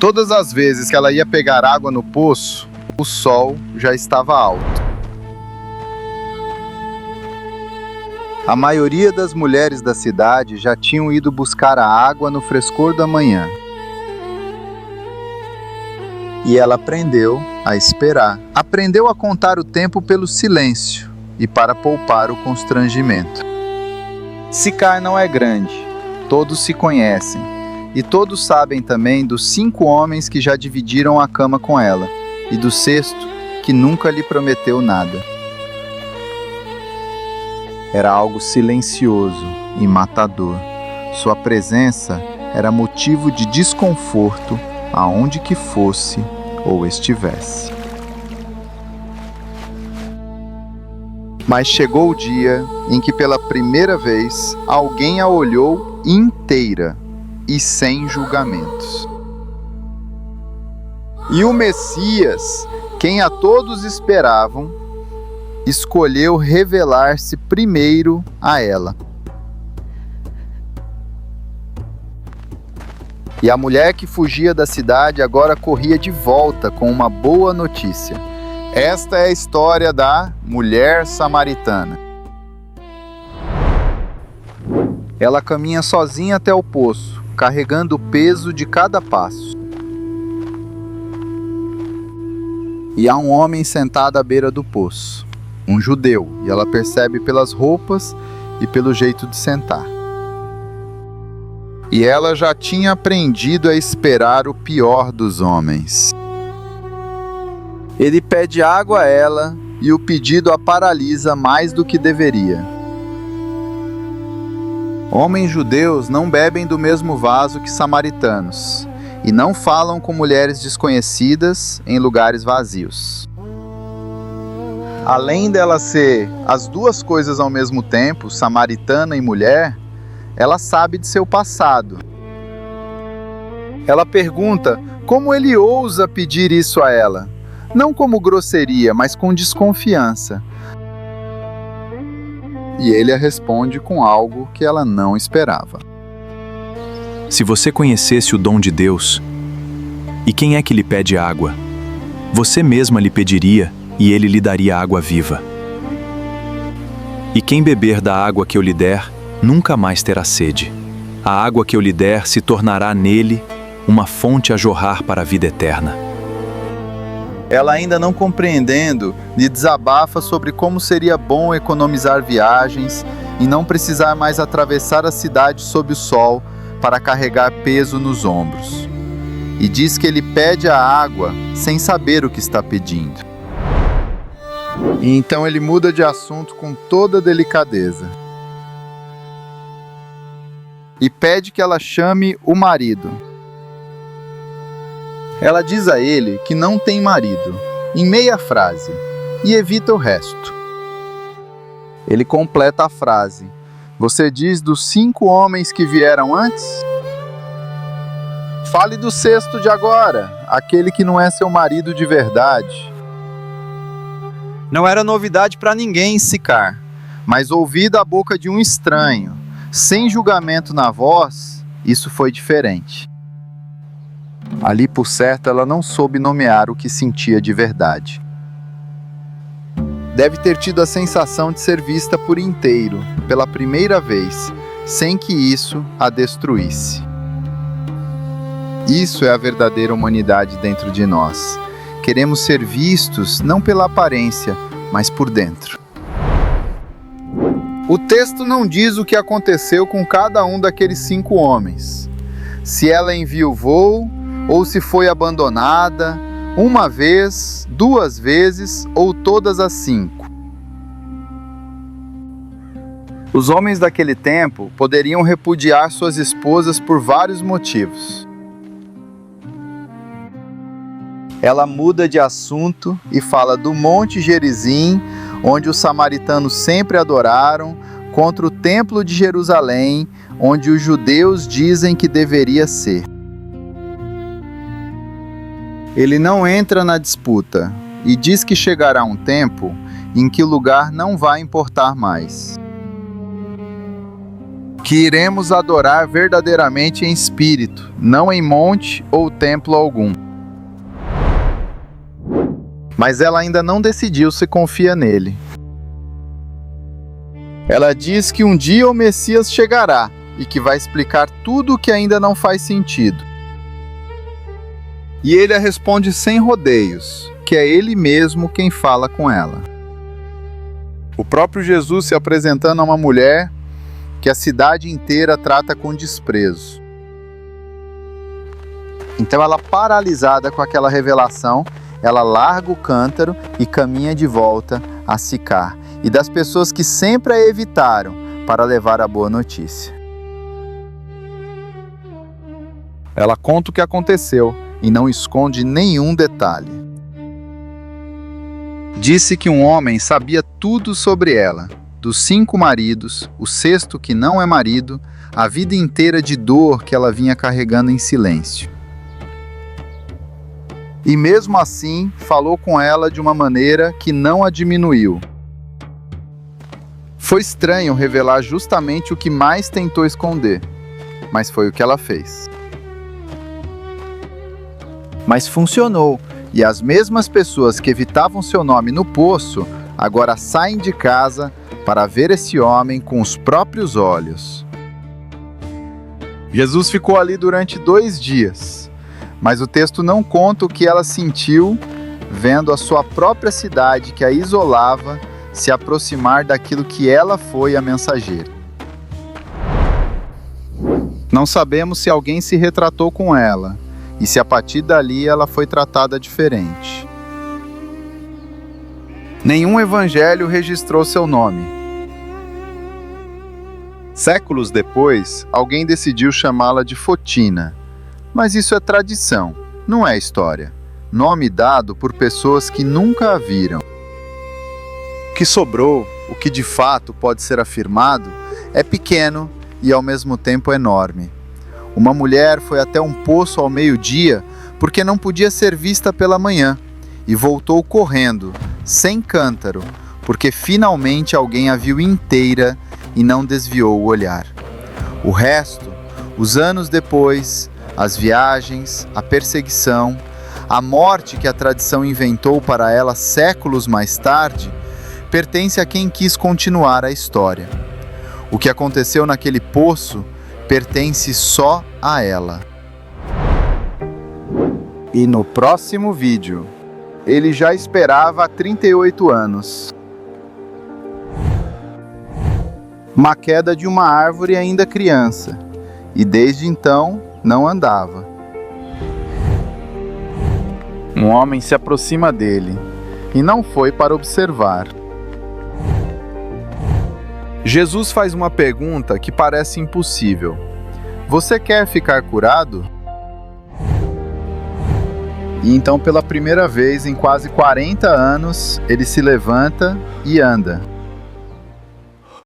Todas as vezes que ela ia pegar água no poço, o sol já estava alto. A maioria das mulheres da cidade já tinham ido buscar a água no frescor da manhã. E ela aprendeu a esperar. Aprendeu a contar o tempo pelo silêncio e para poupar o constrangimento. Sicar não é grande, todos se conhecem, e todos sabem também dos 5 homens que já dividiram a cama com ela, e do 6º que nunca lhe prometeu nada. Era algo silencioso e matador. Sua presença era motivo de desconforto aonde que fosse ou estivesse. Mas chegou o dia em que pela primeira vez alguém a olhou inteira e sem julgamentos. E o Messias, quem a todos esperavam, escolheu revelar-se primeiro a ela. E a mulher que fugia da cidade agora corria de volta com uma boa notícia. Esta é a história da mulher samaritana. Ela caminha sozinha até o poço, carregando o peso de cada passo. E há um homem sentado à beira do poço, um judeu, e ela percebe pelas roupas e pelo jeito de sentar. E ela já tinha aprendido a esperar o pior dos homens. Ele pede água a ela e o pedido a paralisa mais do que deveria. Homens judeus não bebem do mesmo vaso que samaritanos e não falam com mulheres desconhecidas em lugares vazios. Além dela ser as duas coisas ao mesmo tempo, samaritana e mulher, ela sabe de seu passado. Ela pergunta como ele ousa pedir isso a ela, não como grosseria, mas com desconfiança. E ele a responde com algo que ela não esperava. Se você conhecesse o dom de Deus, e quem é que lhe pede água? Você mesma lhe pediria e ele lhe daria água viva. E quem beber da água que eu lhe der, nunca mais terá sede. A água que eu lhe der se tornará nele uma fonte a jorrar para a vida eterna. Ela, ainda não compreendendo, lhe desabafa sobre como seria bom economizar viagens e não precisar mais atravessar a cidade sob o sol para carregar peso nos ombros. E diz que ele pede a água sem saber o que está pedindo. E então ele muda de assunto com toda delicadeza. E pede que ela chame o marido. Ela diz a ele que não tem marido, em meia frase, e evita o resto. Ele completa a frase. Você diz dos 5 homens que vieram antes? Fale do 6º de agora, aquele que não é seu marido de verdade. Não era novidade para ninguém em Sicar, mas ouvir da boca de um estranho, sem julgamento na voz, isso foi diferente. Ali, por certo, ela não soube nomear o que sentia de verdade. Deve ter tido a sensação de ser vista por inteiro, pela primeira vez, sem que isso a destruísse. Isso é a verdadeira humanidade dentro de nós. Queremos ser vistos não pela aparência, mas por dentro. O texto não diz o que aconteceu com cada um daqueles 5 homens. Se ela enviuvou, ou se foi abandonada, uma vez, 2 vezes ou todas as 5. Os homens daquele tempo poderiam repudiar suas esposas por vários motivos. Ela muda de assunto e fala do Monte Gerizim, onde os samaritanos sempre adoraram, contra o Templo de Jerusalém, onde os judeus dizem que deveria ser. Ele não entra na disputa e diz que chegará um tempo em que o lugar não vai importar mais. que iremos adorar verdadeiramente em espírito, não em monte ou templo algum. Mas ela ainda não decidiu se confia nele. Ela diz que um dia o Messias chegará e que vai explicar tudo o que ainda não faz sentido. E ele a responde sem rodeios, que é ele mesmo quem fala com ela. O próprio Jesus se apresentando a uma mulher que a cidade inteira trata com desprezo. Então ela, paralisada com aquela revelação, ela larga o cântaro e caminha de volta a Sicar, e das pessoas que sempre a evitaram para levar a boa notícia. Ela conta o que aconteceu e não esconde nenhum detalhe. Disse que um homem sabia tudo sobre ela, dos 5 maridos, o 6º que não é marido, a vida inteira de dor que ela vinha carregando em silêncio. E mesmo assim, falou com ela de uma maneira que não a diminuiu. Foi estranho revelar justamente o que mais tentou esconder, mas foi o que ela fez. Mas funcionou, e as mesmas pessoas que evitavam seu nome no poço, agora saem de casa para ver esse homem com os próprios olhos. Jesus ficou ali durante 2 dias, mas o texto não conta o que ela sentiu vendo a sua própria cidade que a isolava se aproximar daquilo que ela foi a mensageira. Não sabemos se alguém se retratou com ela e se a partir dali ela foi tratada diferente. Nenhum evangelho registrou seu nome. Séculos depois, alguém decidiu chamá-la de Fotina, mas isso é tradição, não é história. Nome dado por pessoas que nunca a viram. O que sobrou, o que de fato pode ser afirmado, é pequeno e ao mesmo tempo enorme. Uma mulher foi até um poço ao meio-dia porque não podia ser vista pela manhã e voltou correndo, sem cântaro, porque finalmente alguém a viu inteira e não desviou o olhar. O resto, os anos depois, as viagens, a perseguição, a morte que a tradição inventou para ela séculos mais tarde, pertence a quem quis continuar a história. O que aconteceu naquele poço pertence só a ela. E no próximo vídeo, ele já esperava há 38 anos. Uma queda de uma árvore ainda criança, e desde então não andava. Um homem se aproxima dele, e não foi para observar. Jesus faz uma pergunta que parece impossível. Você quer ficar curado? E então, pela primeira vez em quase 40 anos, ele se levanta e anda.